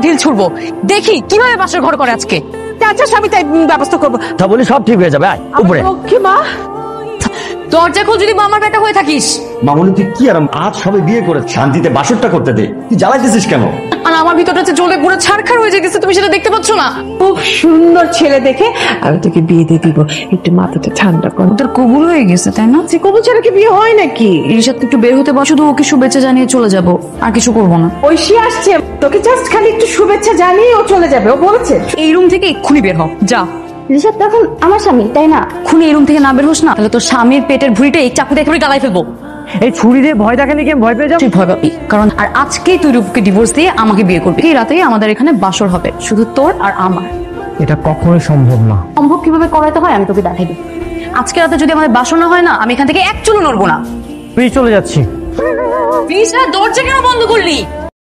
ঢিল ছুড়বো, দেখি কিভাবে বাসর ঘর করে আজকে। আচ্ছা আমি তাই ব্যবস্থা করবো। তা বলি সব ঠিক হয়ে যাবে, আয় উপরে। লক্ষ্মী মা, দরজা খোল যদি আমার বেটা হয়ে থাকিস। মামুনি তুই কি আর আজ সবে বিয়ে করে শান্তিতে বাসরটা করতে দে, তুই জ্বালাইতেছিস কেন? আর আমার ভিতরটা যে জ্বলে পুরো ছারখার হয়ে যেতেছে, তুমি সেটা দেখতে পাচ্ছ না? খুব সুন্দর ছেলে দেখে আমি তোকে বিয়ে দিয়ে দিব, একটু মাথাটা ঠান্ডা কর। তোর কবুল হয়ে গেছে তাই না? যে কবুল ছাড়া কি বিয়ে হয় নাকি? রিশাদ একটু বের হতে বল, শুধু ওকে শুভেচ্ছা জানিয়ে চলে যাব, আর কিছু করবো না। ঐশী আসছে, তোকে জাস্ট খালি একটু শুভেচ্ছা জানিয়ে ও চলে যাবে, ও বলেছে। এই রুম থেকে এক্ষুনি বের হ, যা। ঋষভ তখন আমার স্বামী, তাই না? এক্ষুনি এই রুম থেকে না বের হোস না, তাহলে তোর স্বামীর পেটের ভুঁড়িটা এই চাকু দিয়ে একেবারে গালায় ফেলবো। এই ছুরি দিয়ে ভয় দেখালে কি ভয় পেয়ে যাও? তুই ভয় পাবি, কারণ আর আজকেই তুই রূপকে ডিভোর্স দিয়ে আমাকে বিয়ে করবি। এই রাতেই আমাদের এখানে বাসর হবে, শুধু তোর আর আমার। এটা কখনোই সম্ভব না। সম্ভব কিভাবে করাইতে হয় আমি তোকে দেখাই দিই। আজকে রাতে যদি আমাদের বাসর না হয় না, আমি এখান থেকে এক চুলো নড়বো না। তুই চলে যাচ্ছি। দরজা কেন বন্ধ করলি?